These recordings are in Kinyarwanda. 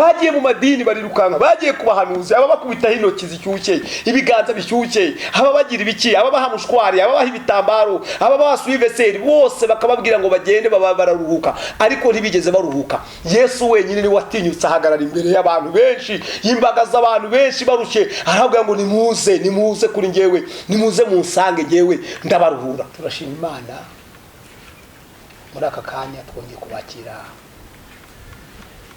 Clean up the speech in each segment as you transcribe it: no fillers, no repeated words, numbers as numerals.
bagiye mu madini barirukanka, bagiye kubahanuzi, aba bakubitaho intoki zishyushye, ibiganza bishyushye, aba bagira ibiki, aba bahamushwari, aba baha ibitambaro, aba basuye veseri, bose bakababwira ngo bagende bararuhuka, ariko ntibigeze baruhuka. Yesu wenyine ni watinyutse ahagarara imbere y'abantu benshi, y'imbaga z'abantu benshi barushye, aravuga ngo nimuze kuri njyewe, nimuze munsange njyewe ndabaruhura. Turashima Imana muri aka kanya twongeye kubakira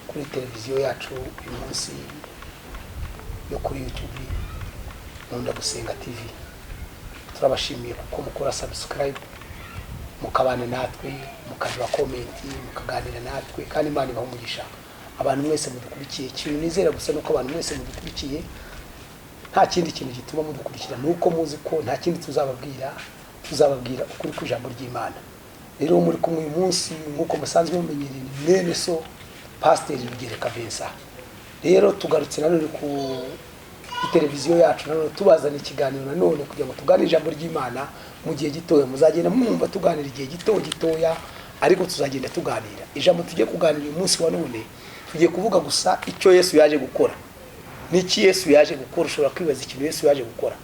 kuri televiziyo yacu uyu munsi yo kuri YouTube Nkunda Gusenga TV. Turabashimiye kuko mukora subscribe, mukabana natwe, mukaduha comment, mukaganira natwe, kandi Imana ibaha umugisha. Abantu mwese mudukurikiye, ikintu nizera gusa nuko abantu mwese mudukurikiye, nta kindi kintu gituma mudukurikira nuko muzi ko nta kindi tuzababwira ukuri ku ijambo ry'Imana. Rero muri kumwe uyu munsi nkuko musanzwe mumenyereye mwene so Pastor Rugereka Vincent. Rero tugarutse nanone ku televiziyo yacu, nanone tubazana ikiganiro nanone kugira ngo tuganire ijambo ry'Imana mu gihe gitoya. Muzagenda mwumva tuganira igihe gitoya, ariko tuzagenda tuganira ijambo tugiye kuganira uyu munsi wa none. Tugiye kuvuga gusa icyo Yesu yaje gukora. Niki Yesu yaje gukora? Ushobora kwibaza ikintu Yesu yaje gukora.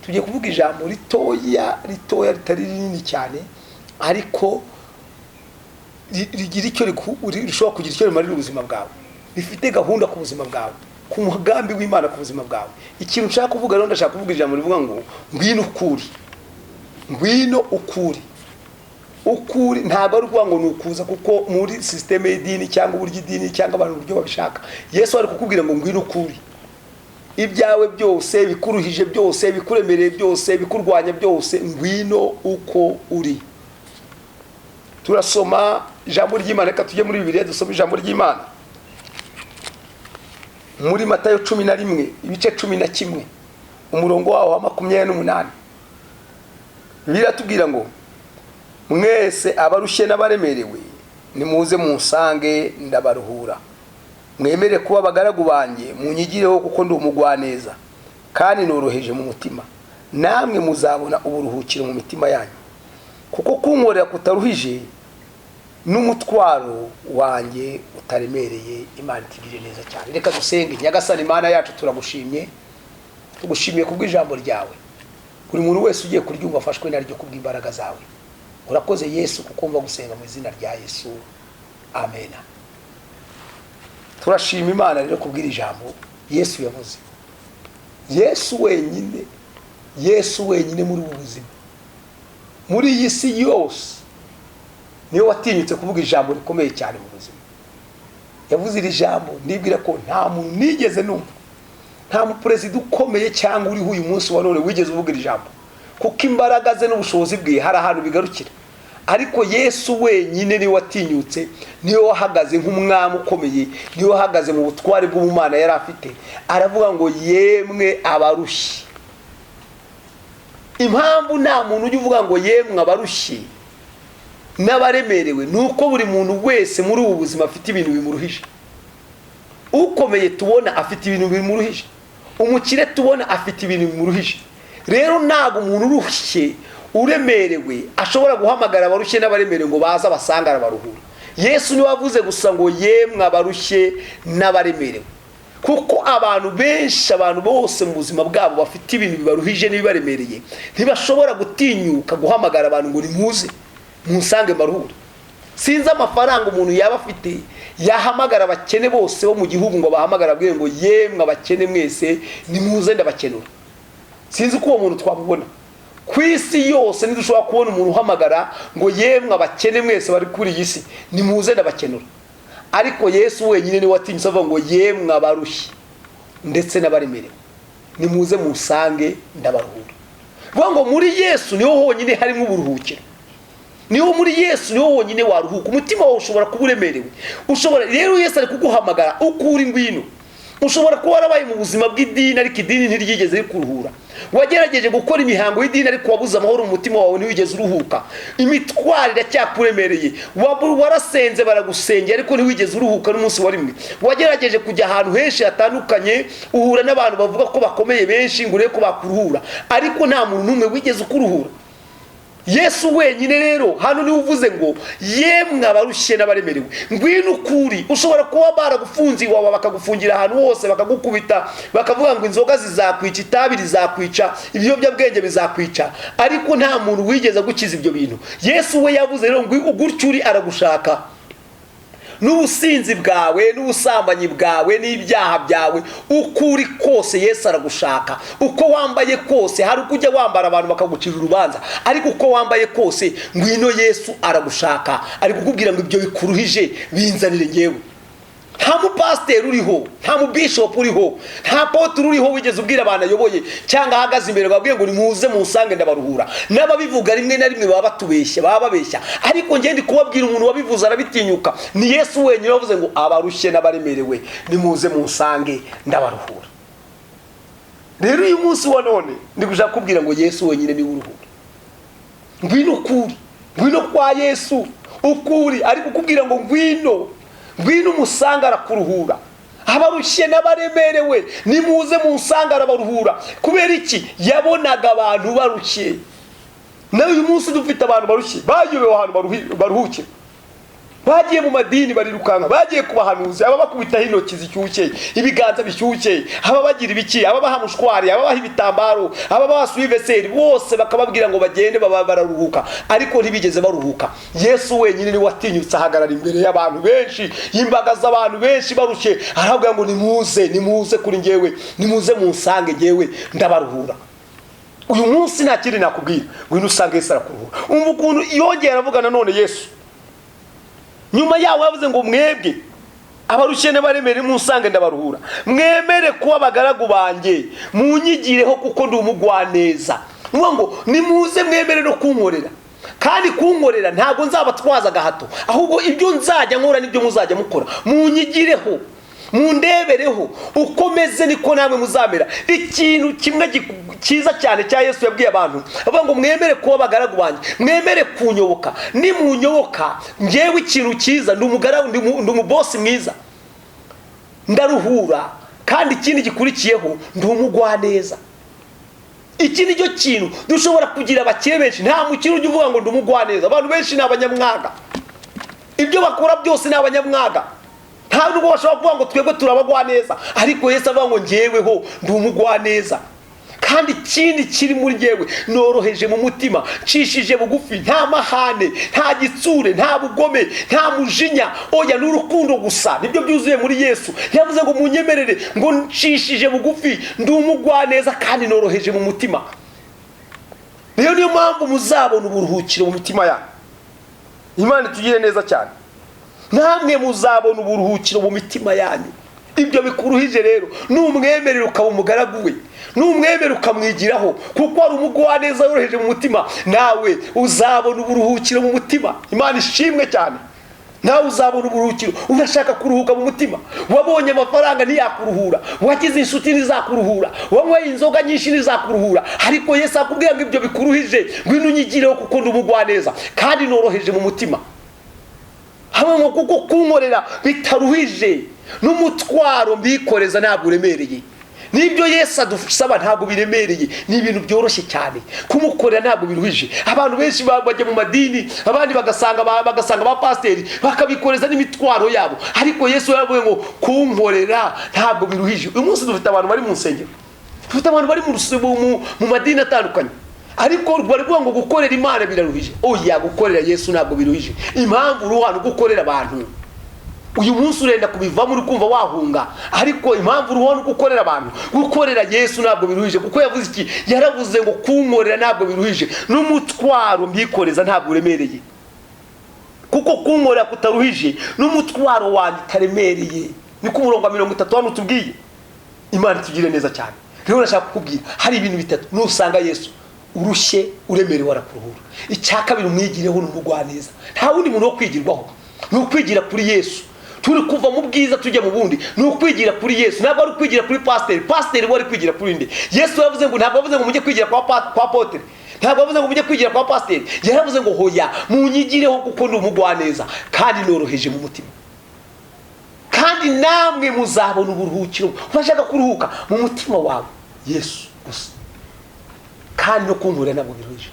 Tugiye kuvuga ijambo ritoya ritari rinini cyane, ariko rigira icyo rishobora kugira icyo rimarira ubuzima bwawe, rifite gahunda ku buzima bwawe, ku mugambi w'Imana ku buzima bwawe. Ikintu nshaka kuvuga rero, ndashaka kuvuga ijambo rivuga ngo ngwino ukuri. Ntabwo ari ukuvuga ngo ni ukuza kuko muri systeme y'idini cyangwa uburyo idini cyangwa abantu uburyo babishaka. Yesu ari kukubwira ngo ngwino ukuri. Ibyawe byose, bikuruhije byose, bikuremereye byose, bikurwanya byose, ngwino uko uri. Turasoma ijambo ry'Imana, reka tujye muri Bibiliya dusome ijambo ry'Imana muri Matayo 11 ibice 11 umurongo wawo wa 28. Bibiliya tubwira ngo mwese abarushye n'abaremerewe nimuze munsange ndabaruhura. Mwemere kuba abagaragu banjye, munyigireho kuko ndi umugwaneza kandi noroheje mu mutima, namwe muzabona uburuhukiro mu mitima yanyu, kuko kunkorera kutaruhije n'umutwaro wanjye utaremereye. Imana itugirire neza cyane. Reka dusenge. Nyagasani Imana yacu, tugushimiye kubw'ijambo ryawe. Buri muntu wese ugiye kuryumva afashwe naryo kubw'imbaraga zawe. Urakoze Yesu kuko mva gusenga mu izina rya Yesu, amen. Turashima Imana rero kubw'iri jambo Yesu yavuze. Yesu wenyine muri ubu buzima, muri iyi si yose, niyo watinyutse kuvuga ijambo rikomeye cyane mu buzima. Yavuze iri jambo, ndibwira ko nta muntu nigeze numva, nta muperezida ukomeye cyangwa uriho uyu munsi wa none wigeze uvuga iri jambo, kuko imbaraga ze n'ubushobozi bwe hari ahantu bigarukira. Ariko Yesu wenyine niwe watinyutse, niwe wahagaze nk'umwami ukomeye, niwe wahagaze mu butware bw'Umana yari afite, aravuga ngo yemwe abarushye. Impamvu nta muntu ujya uvuga ngo yemwe abarushye n'abaremerewe, nuko buri muntu wese muri ubu buzima afite ibintu bimuruhije. Ukomeye tubona afite ibintu bimuruhije, umukire tubona afite ibintu bimuruhije. Rero ntago umuntu urushye uremerewe ashobora guhamagara abarushye n'abaremerewe ngo baza basangara baruhura. Yesu niwe wavuze gusa ngo yemwe abarushye n'abaremerewe, kuko abantu benshi, abantu bose mu buzima bwabo bafite ibintu bibaruhije n'ibibaremereye, ntibashobora gutinyuka guhamagara abantu ngo nimuze munsange maruhura. Sinzi amafaranga umuntu yaba afite yahamagara abakene bose bo mu gihugu ngo bahamagara abwire ngo yemwe abakene mwese nimuze ndabakenura. Sinzi ko uwo muntu twamubona ku isi yose. Ntidushobora kubona umuntu uhamagara ngo yemwe abakene mwese bari kuri iyi si nimuze ndabakenura. Ariko Yesu wenyine niwe watinyutse avuga ngo yemwe abarushye ndetse n'abaremerewe nimuze munsange ndabaruhura. Vuga ngo muri Yesu niho honyine harimo uburuhukiro. Niho muri Yesu niho wonyine waruhuka. Umutima wawe ushobora kuba uremerewe, rero Yesu ari kuguhamagara ukuri ngwino. Ushobora kuba warabaye mu buzima bw'idini, ariko idini ntiryigeze rikuruhura. Wagerageje gukora imihango y'idini, ariko wabuze amahoro mu mutima wawe, ntiwigeze uruhuka. Imitwaro iracyakuremereye. Warasenze baragusengera, ariko ntiwigeze uruhuka n'umunsi wa rimwe. Wagerageje kujya ahantu henshi hatandukanye, uhura n'abantu bavuga ko bakomeye benshi ngo urebe ko bakuruhura, ariko nta muntu n'umwe wigeze ukuruhura. Yesu wenyine rero hano ni uvuze ngo yemwe abarushye n'abaremerewe ngwino ukuri. ushobora kuba baragufunze iwawe bakagufungira ahantu hose bakagukubita bakavuga ngo inzoga zizakwica, itabi rizakwica, ibiyobyabwenge bizakwica, ariko nta muntu wigeze gukiza ibyo bintu. Yesu we yavuze rero ngo ugutyo uri aragushaka, n'ubusinzi bwawe n'ubusambanyi bwawe n'ibyaha byawe uko uri kose Yesu aragushaka. uko wambaye kose, hari uko ujya wambara abantu bakagucira urubanza, ariko uko wambaye kose ngwino Yesu aragushaka. ari kukubwira ngo ibyo bikuruhije binzanire ngewe. nta mupasiteri uriho, nta mubishopu uriho, nta potere uriho wigeze ubwira abantu ayoboye cyangwa ahagaze imbere babwiye ngo nimuze munsange ndabaruhura. n'ababivuga rimwe na rimwe baba batubeshya, baba babeshya, ariko ngende kubabwira umuntu wabivuze arabitinyuka. ni Yesu wenyine wavuze ngo abarushye n'abaremerewe nimuze munsange ndabaruhura. rero uyu munsi wa none ndi gushaka kubwira ngo Yesu wenyine ni uruhura. ngwino ukuri, ngwino kwa Yesu ukuri. ari kukubwira ngo ngwino umusanga arakuruhura. abarushye n'abaremerewe nimuze munsange arabaruhura. kubera iki? yabonaga abantu barushye. nawe uyu munsi dufite abantu barushye, bayobewe ahantu baruhukira, bagiye mu madini barirukanka, bagiye kubahanuzi, aba bakubitaho intoki zishyushye, ibiganza bishyushye, aba bagira ibiki, aba baha mushwari, aba baha ibitambaro, aba basuye veseri, bose bakababwira ngo bagende bararuhuka, ariko ntibigeze baruhuka. Yesu wenyine ni watinyutse ahagarara imbere y'abantu benshi, imbaga z'abantu benshi barushye, aravuga ngo nimuze kuri ngewe, nimuze munsange ngewe ndabaruhura. uyu munsi nta kindi nakubwira, ngwino usange Yesu arakuruhura. umva ukuntu yongera avuga nanone Yesu nyuma yawe yavuze ngo mwebwe abarushye n'abaremerewe munsange ndabaruhura. mwemere kuba abagaragu banjye munyigireho kuko ndi umugwaneza. ngo nimuze mwemere no kunkorera, kandi kunkorera ntabwo nzabatwaza agahato, ahubwo ibyo nzajya nkora nibyo muzajya mukora. munyigireho, mundebereho, uko meze niko namwe muzamera. ikintu kimwe cyiza cyane cya Yesu yabwiye abantu, avuga ngo mwemere kuba abagaragu banjye, mwemere kunyoboka. nimunyoboka ngewe ikintu cyiza, ndi umugaragu, ndi umubosi mwiza, ndaruhura. kandi ikindi gikurikiyeho ndi umugwaneza. iki ni cyo kintu dushobora kugira abakire benshi. nta mukire ujya uvuga ngo ndi umugwaneza. abantu benshi ni abanyamwaga, ibyo bakora byose ni abanyamwaga. nta nubwo bashobora kuvuga ngo twebwe turabagwa neza, ariko Yesu avuga ngo ngeweho ndi umugwa neza. kandi ikindi kiri muri ngewe, noroheje mu mutima, nshishije bugufi, nta mahane, nta gitsure, nta bugome, nta mujinya, oya n'urukundo gusa nibyo byuzuye muri Yesu. yavuze ngo munyemerere, ngo nshishije bugufi, ndi umugwa neza kandi noroheje mu mutima. rero niyo mpamvu muzabona uburuhukiro mu mitima yanyu. Imana itugire neza cyane. namwe muzabona uburuhukiro mu mitima yanyu. ibyo bikuruhije rero, numwemerera ukaba umugaragu we, numwemerera ukamwigiraho, kuko ari umugwaneza yoroheje mu mutima, nawe uzabona uburuhukiro mu mutima. Imana ishimwe cyane. nawe uzabona uburuhukiro. unashaka kuruhuka mu mutima, wabonye amafaranga ntiyakuruhura, wagize inshuti ntizakuruhura, wanyweye inzoga nyinshi ntizakuruhura, ariko Yesu akubwira ngo ibyo bikuruhije ngwino unyigireho kuko ndi umugwaneza kandi noroheje mu mutima. hamwe kuko kunkorera bitaruhije, n'umutwaro mbikoreza ntabwo uremereye. nibyo Yesu adusaba, ntabwo biremereye, ni ibintu byoroshye cyane. kumukorera ntabwo biruhije. abantu benshi bajya mu madini, abandi bagasanga ba pasiteri bakabikoreza n'imitwaro yabo, ariko Yesu yaravuye ngo kunkorera ntabwo biruhije. uyu munsi dufite abantu bari mu nsengero, dufite abantu bari mu madini atandukanye, ariko bari kuvuga ngo gukorera Imana biraruhije. oya, gukorera Yesu ntabwo biruhije. impamvu uruhano gukorera abantu, uyu munsi urenda kubivamo uri kumva wahunga, ariko impamvu uruhano gukorera abantu, gukorera Yesu ntabwo biruhije. kuko yavuze iki? yaravuze ngo kunkorera ntabwo biruhije, n'umutwaro mbikoreza ntabwo uremereye. kuko kunkorera kutaruhije, n'umutwaro wanjye utaremereye. ni ku murongo wa 30 hano tubwiye. Imana itugire neza cyane. rero nashaka kukubwira, hari ibintu bitatu nusanga Yesu urushye uremerewe arakuruhura. icya kabiri, umwigireho n'umugwaneza. nta wundi muntu wo kwigirwaho, ni ukwigira kuri Yesu. turi kuva mu bwiza tujya mu bundi, ni ukwigira kuri Yesu. ntabwo ari ukwigira kuri pasiteri wari kwigira kuri nde. Yesu yavuze ngo, ntabwo yavuze ngo mujye kwigira kwa potere, ntabwo yavuze ngo mujye kwigira kwa pasiteri, yaravuze ngo hoya munyigireho kuko ndi umugwaneza kandi noroheje mu mutima. kandi namwe muzabona uburuhukiro. urashaka kuruhuka mu mutima wawe, Yesu gusa, kandi no kunkorera ntabwo biruhije.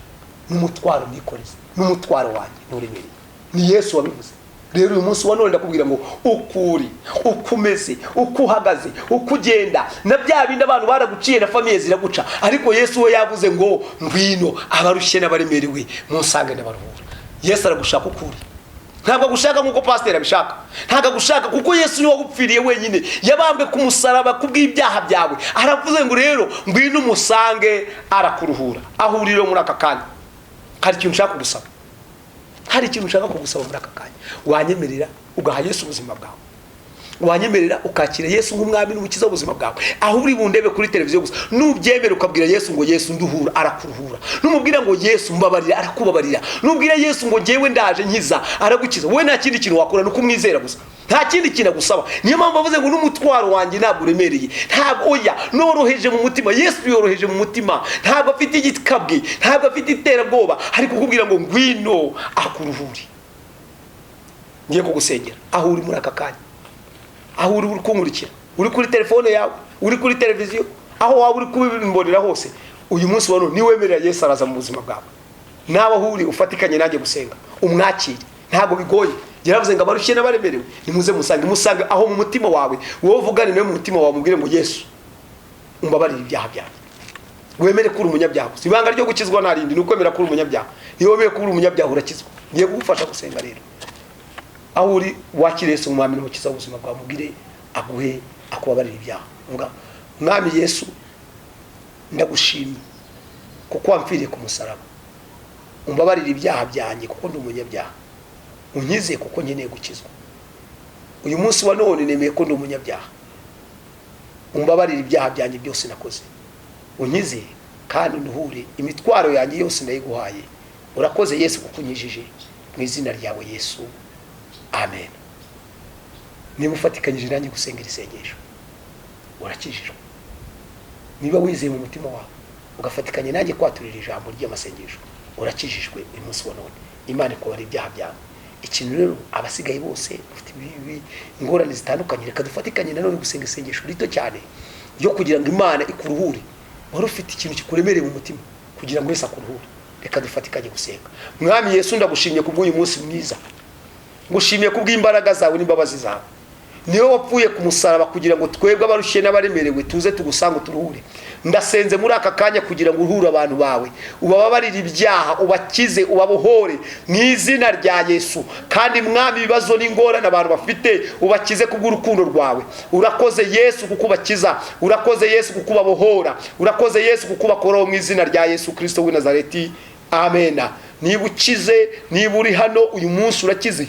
n'umutwaro nikoreze, n'umutwaro wanjye nturemereye. Ni Yesu wabivuze. Rero uyu munsi wa none ndakubwira ngo ukuri, ukumeze, ukuhagaze, ukugenda na bya bindi abantu baraguciye na famiye ziraguca, ariko Yesu we yavuze ngo ngwino abarushye n'abaremerewe munsange n'abaruhura. Yesu aragushaka ukuri, ntabwo agushaka nk'uko pasiteri abishaka, ntabwo agushaka kuko Yesu niwe wagupfiriye wenyine, yabambwe ku musaraba kubw'ibyaha byawe. Aravuze ngo rero ngwino umusange arakuruhura. Ahurire muri aka kanya. Hari ikintu ushaka kugusaba, hari ikintu ushaka kugusaba muri aka kanya. Wanyemerera ugaha Yesu ubuzima bwawe, wanyemerera ukakira Yesu nk'umwami n'umukiza w'ubuzima bwawe. Aho uri bundebe kuri televiziyo gusa, nubyemera ukabwira Yesu ngo Yesu nduhura, arakuruhura. Numubwira ngo Yesu mbabarira, arakubabarira. Nubwira Yesu ngo ngewe ndaje nkiza, aragukiza. Wowe nta kindi kintu wakora nuko umwizera gusa, nta kindi kintu agusaba. Niyo mpamvu bavuze ngo n'umutwaro wanjye ntabwo uremereye, ntabwo oya, noroheje mu mutima. Yesu yoroheje mu mutima, ntabwo afite igikabwe, ntabwo afite iterabwoba, ariko kukubwira ngo ngwino akuruhure. Ngiye kugusengera aho uri muri aka kanya, aho uri kunkurikira, uri kuri telefone yawe, uri kuri televiziyo, aho waba uri kubimbonera hose. Uyu munsi wa none niwemerera Yesu araza mu buzima bwawe. Nawe aho uri ufatikanye nanjye gusenga, umwakire, ntabwo bigoye. Yaravuze ngo abarushye n'abaremerewe nimuze musange aho mu mutima wawe. Wowe uvugane nawe mu mutima wawe, mubwire ngo Yesu umbabarire ibyaha byawe. Wemere ko uri umunyabyaha. Ibanga ryo gukizwa narindi nukwemera ko uri umunyabyaha. Niyo wemeye ko uri umunyabyaha urakizwa. Ngiye kugufasha gusenga rero. Aho uri wakire Yesu umwami n'umukiza w'ubuzima bwawe, mubwire aguhe akubabarira ibyaha. Vuga, mwami Yesu ndagushimye kuko wamfiriye ku musaraba. Umbabarire ibyaha byanjye kuko ndi umunyabyaha. Unkize kuko nkeneye gukizwa. Uyu munsi wa none nemeye ko ndi umunyabyaha. Umbabarire ibyaha byanjye byose nakoze. Unkize kandi nduhure imitwaro yanjye yose ndayiguhaye. Urakoze Yesu kuko unyijije, mu izina ryawe Yesu. Amen. Niba ufatikanyije nanjye gusengera isengesho, urakijijwe. Niba wizeye mu mutima wawe ugafatikanya nanjye kwaturira ijambo ry'amasengesho, urakijijwe uyu munsi wa none. Imana ikubarira ibyaha byawe. Ikintu rero abasigaye bose ufite ingorane zitandukanye, reka dufatikanye nanone gusenga isengesho rito cyane ryo kugira ngo Imana ikuruhure. Wari ufite ikintu kikuremereye mu mutima kugira ngo Yesu akuruhure, reka dufatikanye gusenga. Mwami Yesu ndagushimye kubw'uyu munsi mwiza, ngushimiye kubw'imbaraga zawe n'imbabazi zawe. Niwe wapfuye ku musaraba kugira ngo twebwe abarushye n'abaremerewe tuze tugusanga turuhure. Ndasenze muri aka kanya kugira ngo uruhure abantu bawe, ubababarire ibyaha, ubakize, ubabohore mu izina rya Yesu. Kandi mwami ibibazo n'ingorane abantu bafite ubakize kubw'urukundo rwawe. Urakoze Yesu kuko ubakiza, urakoze Yesu kuko ubabohora, urakoze Yesu kuko ubakora mu izina rya Yesu Kristo w'i Nazareti. Amen. Niba ukize, niba uri hano uyu munsi urakize,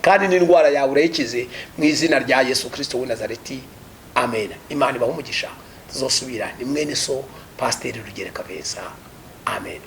kandi n'indwara yawe urayikize mu izina rya Yesu Kristo w'i Nazareti. Amen. Imana ibahe umugisha. Tuzosubira. Ni mwene so Pasiteri Rugereka Beza. Amen.